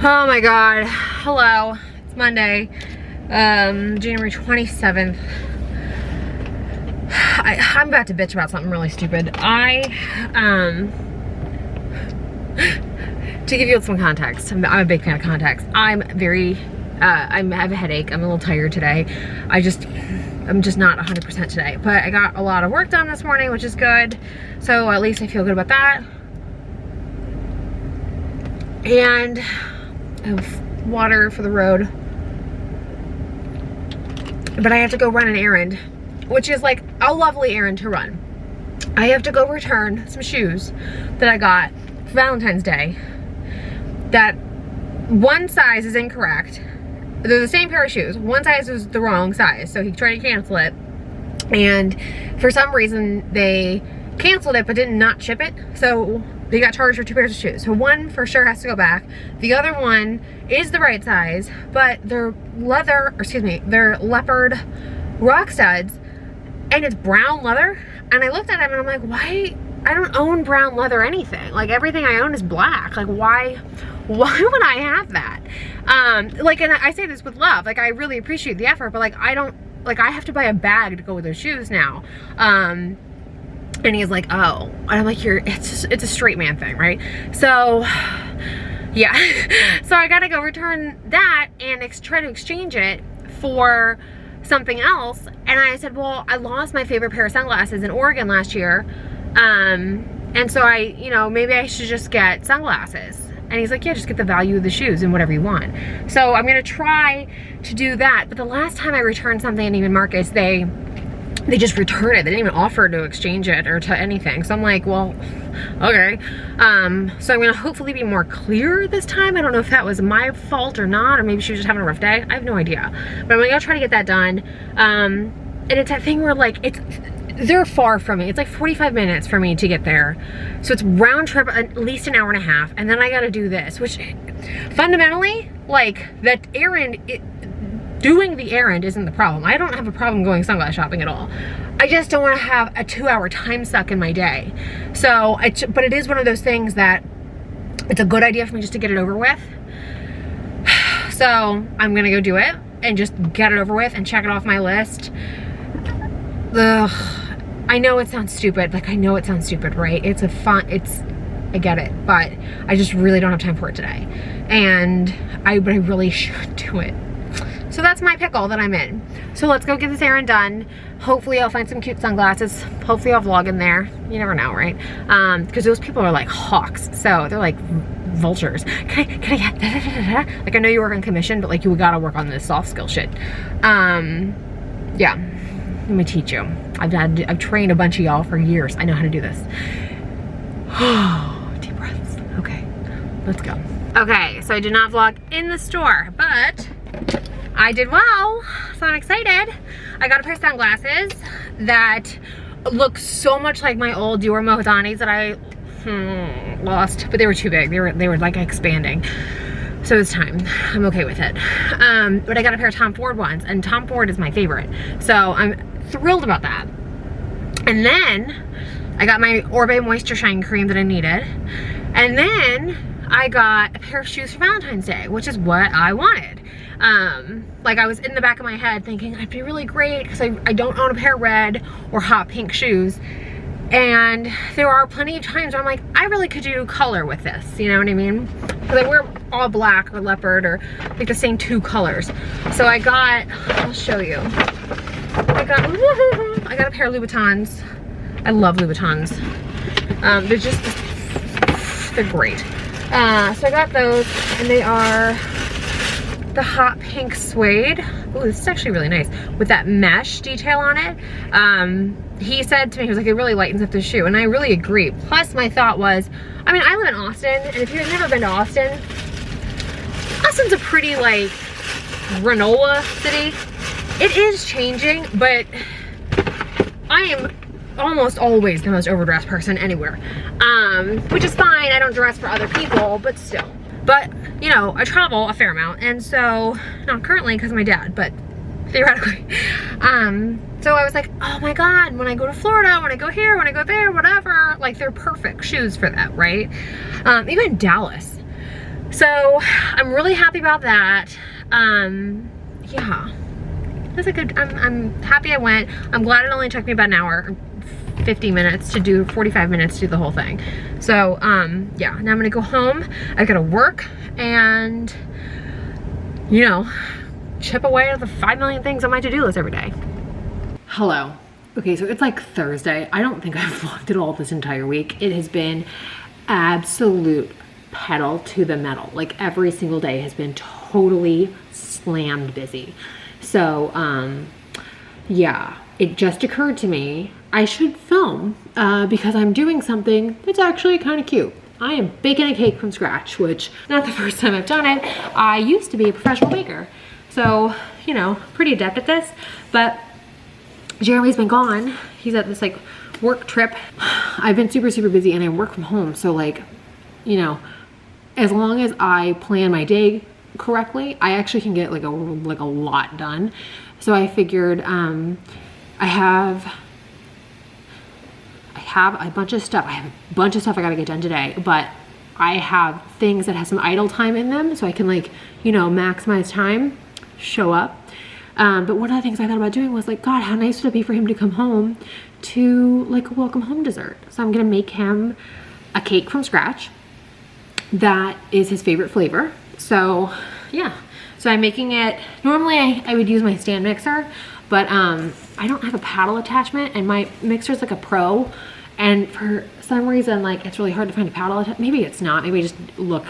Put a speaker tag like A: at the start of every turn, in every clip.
A: Oh my god. Hello. It's Monday, January 27th. I'm about to bitch about something really stupid. To give you some context, I'm a big fan of context. I have a headache. I'm a little tired today. I'm just not 100% today, but I got a lot of work done this morning, which is good. So at least I feel good about that. And I have water for the road. But I have to go run an errand, which is like a lovely errand to run. I have to go return some shoes that I got for Valentine's Day. That one size is incorrect. They're the same pair of shoes. One size was the wrong size, so he tried to cancel it. And for some reason, they canceled it but did not ship it. So they got charged for 2 pairs of shoes. So one for sure has to go back. The other one is the right size, but they're they're leopard rock studs, and it's brown leather. And I looked at them and I'm like, why? I don't own brown leather anything. Like, everything I own is black. Like, why would I have that? Like, and I say this with love. Like, I really appreciate the effort, but like, I have to buy a bag to go with those shoes now. And he's like, oh. And I'm like, it's a straight man thing, right? So, yeah. So I gotta go return that and try to exchange it for something else. And I said, well, I lost my favorite pair of sunglasses in Oregon last year. And so maybe I should just get sunglasses. And he's like, yeah, just get the value of the shoes and whatever you want. So I'm gonna try to do that. But the last time I returned something in Neiman Marcus, they just returned it. They didn't even offer to exchange it or to anything. So I'm like, well, okay. So I'm gonna hopefully be more clear this time. I don't know if that was my fault or not, or maybe she was just having a rough day. I have no idea. But I'm gonna try to get that done. And it's that thing where like, they're far from me. It's like 45 minutes for me to get there. So it's round trip, at least an hour and a half. And then I gotta do this, which fundamentally, like, that errand, doing the errand isn't the problem. I don't have a problem going sunglass shopping at all. I just don't want to have a 2-hour time suck in my day. So, but it is one of those things that it's a good idea for me just to get it over with. So I'm gonna go do it and just get it over with and check it off my list. Ugh. I know it sounds stupid. Like, I know it sounds stupid, right? I get it, but I just really don't have time for it today. And I really should do it. So that's my pickle that I'm in. So let's go get this errand done. Hopefully I'll find some cute sunglasses. Hopefully I'll vlog in there. You never know, right? Because those people are like hawks. So they're like vultures. Can I get da, da, da, da? Like, I know you work on commission, but like, you gotta work on this soft skill shit. Yeah, let me teach you. I've trained a bunch of y'all for years. I know how to do this. Deep breaths. Okay, let's go. Okay, so I did not vlog in the store, but I did well, so I'm excited. I got a pair of sunglasses that look so much like my old Dior Mohadanis that I lost, but they were too big. They were like expanding. So it's time. I'm okay with it. But I got a pair of Tom Ford ones, and Tom Ford is my favorite. So I'm thrilled about that. And then I got my Orbe Moisture Shine Cream that I needed. And then I got a pair of shoes for Valentine's Day, which is what I wanted. Like, I was in the back of my head thinking I'd be really great because I don't own a pair of red or hot pink shoes. And there are plenty of times where I'm like, I really could do color with this, you know what I mean? Because I wear all black or leopard or like the same 2 colors. So I'll show you. I got a pair of Louboutins. I love Louboutins. They're great. So I got those, and they are the hot pink suede. Ooh, this is actually really nice with that mesh detail on it. He said to me, he was like, it really lightens up the shoe, and I really agree. Plus, my thought was, I mean, I live in Austin, and if you've never been to Austin, Austin's a pretty like granola city. It is changing, but I am almost always the most overdressed person anywhere, which is fine. I don't dress for other people, but still. But, you know, I travel a fair amount, and so, not currently because of my dad, but theoretically. So I was like, oh my God, when I go to Florida, when I go here, when I go there, whatever, like, they're perfect shoes for that, right? Even Dallas. So I'm really happy about that. Yeah, that's a good, I'm happy I went. I'm glad it only took me about an hour, 50 minutes to do, 45 minutes to do the whole thing. So yeah, now I'm gonna go home. I gotta work and, you know, chip away at the 5 million things on my to-do list every day. Hello. Okay, so it's like Thursday. I don't think I've vlogged at all this entire week. It has been absolute pedal to the metal. Like every single day has been totally slammed busy. So yeah, it just occurred to me I should film because I'm doing something that's actually kind of cute. I am baking a cake from scratch, which not the first time I've done it. I used to be a professional baker, so you know, pretty adept at this. But Jeremy's been gone. He's at this like work trip. I've been super busy and I work from home, so like, you know, as long as I plan my day correctly, I actually can get like a lot done. So I figured I have a bunch of stuff. I have a bunch of stuff I gotta get done today, but I have things that have some idle time in them, so I can like, you know, maximize time, show up. But one of the things I thought about doing was like, God, how nice would it be for him to come home to like a welcome home dessert. So I'm gonna make him a cake from scratch that is his favorite flavor. So yeah, so I'm making it, normally I would use my stand mixer, but I don't have a paddle attachment and my mixer's like a Pro, and for some reason like it's really hard to find a paddle attachment. Maybe it's not, maybe I just look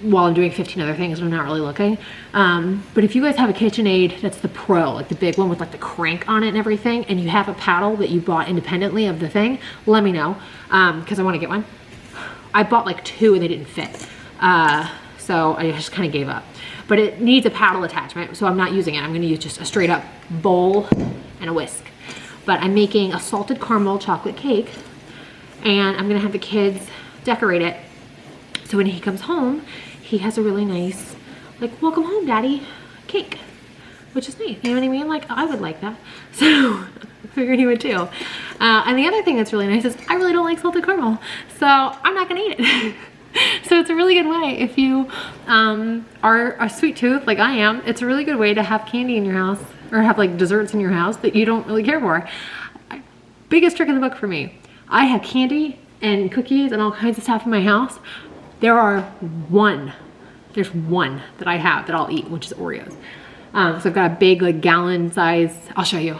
A: while I'm doing 15 other things and I'm not really looking. But if you guys have a KitchenAid that's the Pro, like the big one with like the crank on it and everything, and you have a paddle that you bought independently of the thing, let me know, because I want to get one. I bought like 2 and they didn't fit, so I just kind of gave up. But it needs a paddle attachment, so I'm not using it. I'm going to use just a straight up bowl and a whisk. But I'm making a salted caramel chocolate cake, and I'm going to have the kids decorate it, so when he comes home, he has a really nice, like, welcome home, daddy cake, which is nice. You know what I mean? Like, I would like that. So I figured he would too. And the other thing that's really nice is I really don't like salted caramel, so I'm not gonna eat it. So it's a really good way if you are a sweet tooth like I am. It's a really good way to have candy in your house, or have like desserts in your house that you don't really care for. Biggest trick in the book for me. I have candy and cookies and all kinds of stuff in my house. There's one that I have that I'll eat, which is Oreos. So I've got a big like gallon size. I'll show you.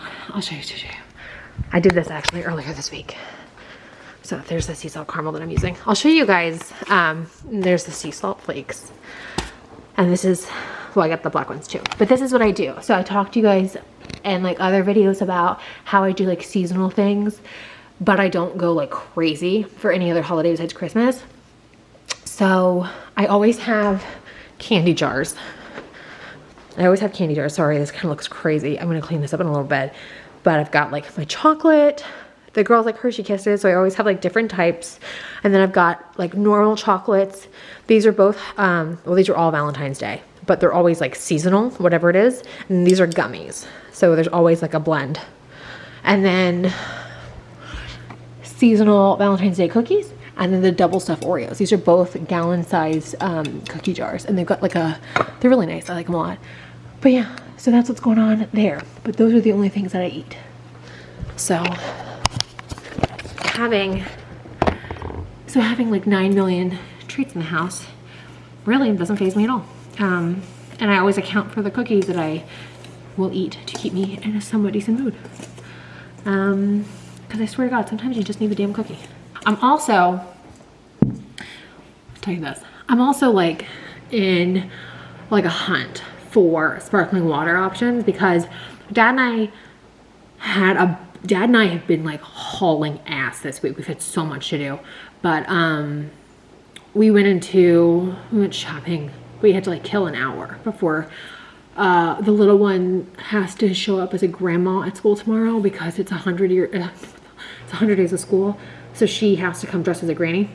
A: I did this actually earlier this week. So there's the sea salt caramel that I'm using. I'll show you guys. There's the sea salt flakes. And this is, well, I got the black ones too. But this is what I do. So I talked to you guys in like other videos about how I do like seasonal things, but I don't go like crazy for any other holiday besides Christmas. So I always have candy jars. Sorry, this kind of looks crazy. I'm gonna clean this up in a little bit. But I've got like my chocolate. The girls like Hershey Kisses, so I always have like different types. And then I've got like normal chocolates. These are both, well, these are all Valentine's Day, but they're always like seasonal, whatever it is. And these are gummies. So there's always like a blend. And then seasonal Valentine's Day cookies. And then the double stuffed Oreos. These are both gallon size cookie jars. And they've got like they're really nice. I like them a lot. But yeah, so that's what's going on there. But those are the only things that I eat. So having like 9 million treats in the house really doesn't faze me at all. And I always account for the cookies that I will eat to keep me in a somewhat decent mood. Because I swear to God, sometimes you just need the damn cookie. I'm also, I'll tell you this, I'm also like in like a hunt for sparkling water options, because Dad and I have been like hauling ass this week. We've had so much to do, but we went shopping. We had to like kill an hour before the little one has to show up as a grandma at school tomorrow, because it's 100 days of school. So she has to come dressed as a granny.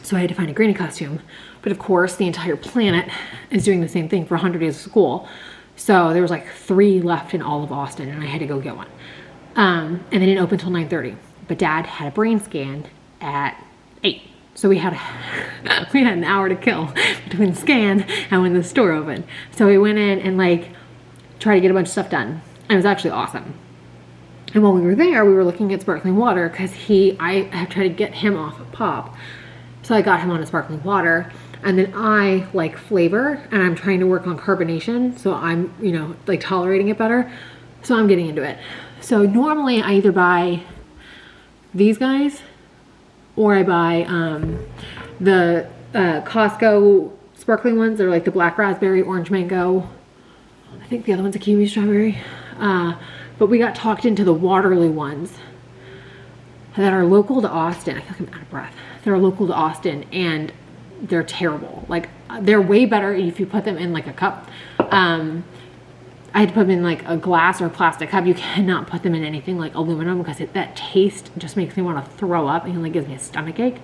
A: So I had to find a granny costume. But of course, the entire planet is doing the same thing for 100 days of school. So there was like 3 left in all of Austin, and I had to go get one. And they didn't open until 9:30. But Dad had a brain scan at 8. So we had we had an hour to kill between the scan and when the store opened. So we went in and like tried to get a bunch of stuff done. And it was actually awesome. And while we were there, we were looking at sparkling water because I have tried to get him off of pop. So I got him on a sparkling water. And then I like flavor and I'm trying to work on carbonation. So I'm, you know, like tolerating it better. So I'm getting into it. So normally I either buy these guys or I buy the Costco sparkling ones. They're like the black raspberry, orange mango. I think the other one's a kiwi strawberry. But we got talked into the Waterloo ones that are local to Austin. I feel like I'm out of breath. They're local to Austin and they're terrible. Like they're way better if you put them in like a cup. I had to put them in like a glass or a plastic cup. You cannot put them in anything like aluminum because that taste just makes me want to throw up and like gives me a stomach ache.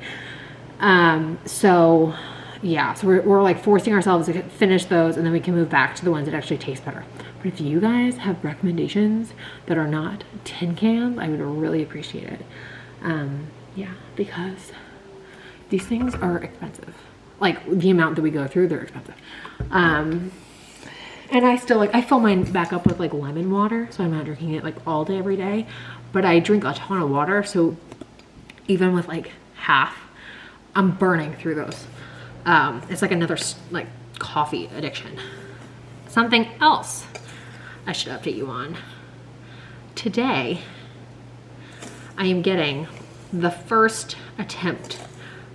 A: So yeah, so we're like forcing ourselves to finish those and then we can move back to the ones that actually taste better. But if you guys have recommendations that are not tin cans, I would really appreciate it. Yeah, because these things are expensive. Like the amount that we go through, they're expensive. And I still like, I fill mine back up with like lemon water. So I'm not drinking it like all day, every day, but I drink a ton of water. So even with like half, I'm burning through those. It's like another like coffee addiction. Something else I should update you on. Today, I am getting the first attempt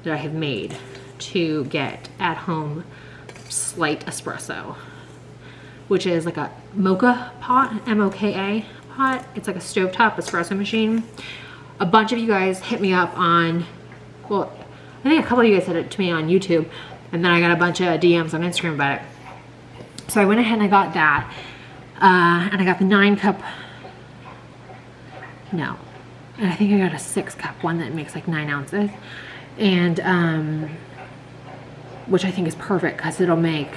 A: that I have made to get at home slight espresso, which is like a mocha pot, M-O-K-A pot. It's like a stovetop espresso machine. A bunch of you guys hit me up on, well, I think a couple of you guys said it to me on YouTube, and then I got a bunch of DMs on Instagram about it. So I went ahead and I got that, and I got the 9-cup, no, and I think I got a 6-cup one that makes like 9 ounces, and which I think is perfect because it'll make,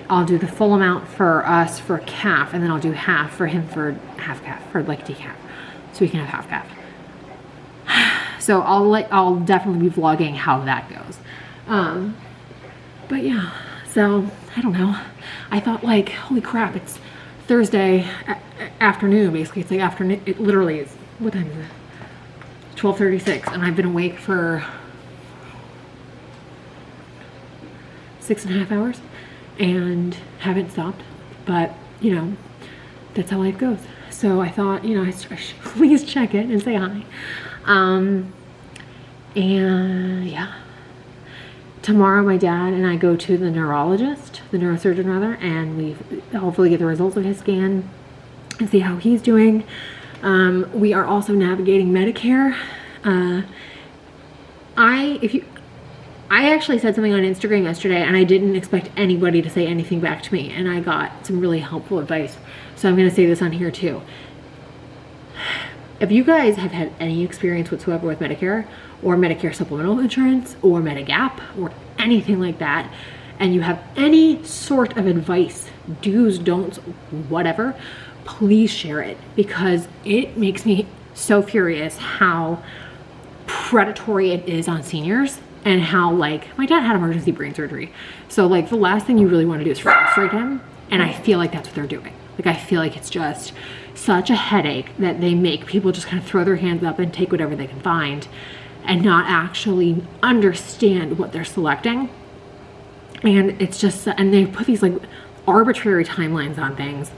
A: I'll do the full amount for us for calf, and then I'll do half for him for half calf, for like decaf, so we can have half calf. So I'll definitely be vlogging how that goes. But yeah, so I don't know. I thought like, holy crap, it's Thursday afternoon, basically. It's like afternoon, it literally is, what time is it? 12:36, and I've been awake for 6.5 hours and haven't stopped. But, you know, that's how life goes. So I thought, you know, I should please check it and say hi. And yeah, tomorrow my dad and I go to the neurologist, the neurosurgeon rather, and we hopefully get the results of his scan and see how he's doing. We are also navigating Medicare. I actually said something on Instagram yesterday and I didn't expect anybody to say anything back to me, and I got some really helpful advice. So I'm going to say this on here too. If you guys have had any experience whatsoever with Medicare or Medicare supplemental insurance or Medigap or anything like that, and you have any sort of advice, do's, don'ts, whatever, please share it, because it makes me so furious how predatory it is on seniors, and how, like, my dad had emergency brain surgery. So like the last thing you really want to do is frustrate him. And I feel like that's what they're doing. Like, I feel like it's just such a headache that they make people just kind of throw their hands up and take whatever they can find and not actually understand what they're selecting. And it's just, and they put these like arbitrary timelines on things,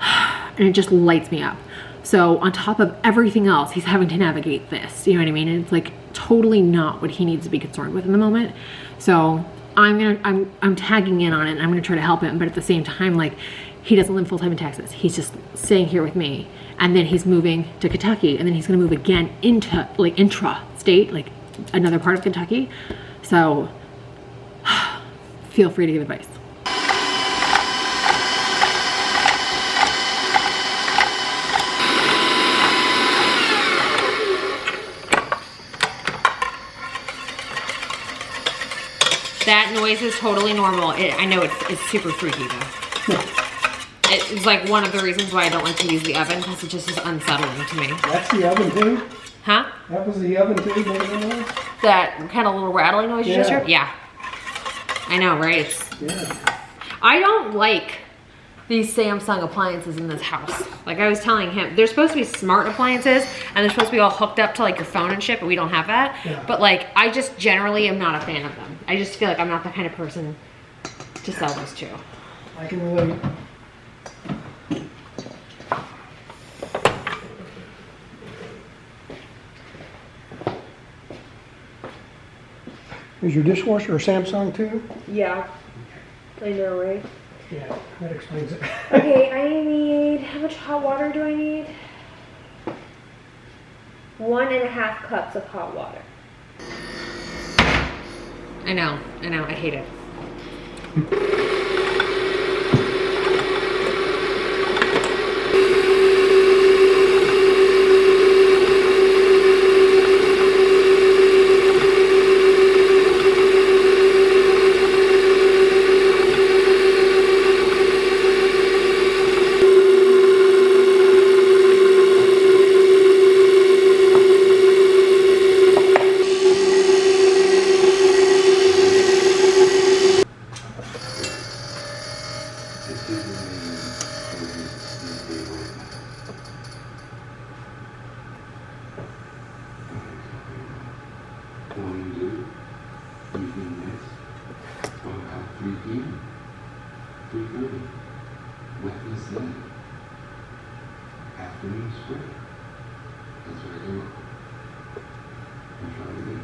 A: and it just lights me up. So on top of everything else, he's having to navigate this, you know what I mean? And it's like totally not what he needs to be concerned with in the moment. So I'm tagging in on it, and I'm gonna try to help him, but at the same time, like, he doesn't live full-time in Texas. He's just staying here with me, and then he's moving to Kentucky, and then he's gonna move again into like intra-state, like another part of Kentucky. So feel free to give advice. That noise is totally normal. I know it's super freaky though. It's like one of the reasons why I don't like to use the oven, because it just is unsettling to me.
B: That's the oven too?
A: Huh?
B: That was the oven too?
A: That kind of little rattling noise you just heard? Yeah. I know, right? I don't like these Samsung appliances in this house. Like I was telling him, they're supposed to be smart appliances and they're supposed to be all hooked up to like your phone and shit, but we don't have that. Yeah. But like, I just generally am not a fan of them. I just feel like I'm not the kind of person to sell those to.
B: I can relate. Is your dishwasher a Samsung too?
A: Yeah. I know, right?
B: Yeah, that explains it.
A: Okay, I need, how much hot water do I need? 1.5 cups of hot water. I know, I hate it.
C: Afternoon spray. That's what I do. I'm trying to do.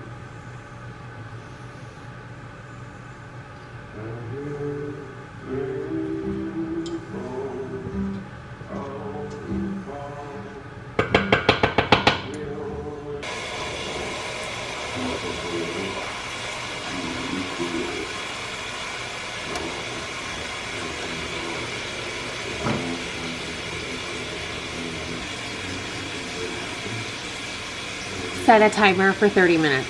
A: Set a timer for 30 minutes.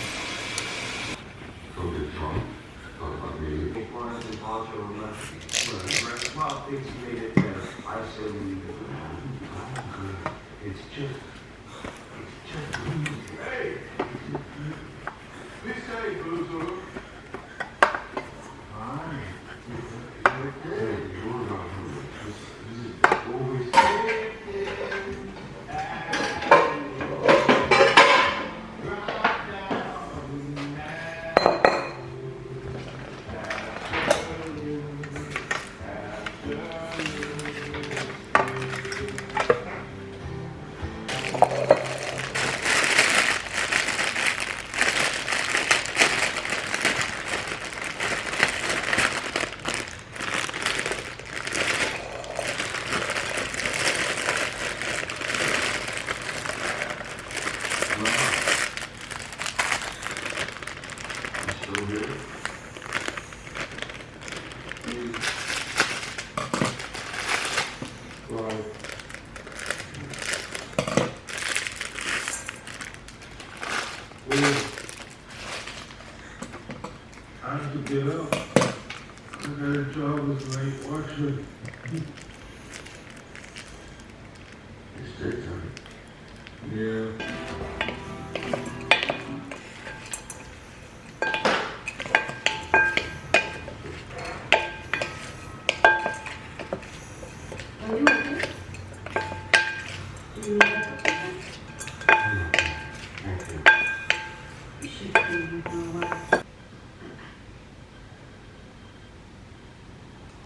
C: I have to get up. I got a job as a night watcher. It's daytime. Yeah.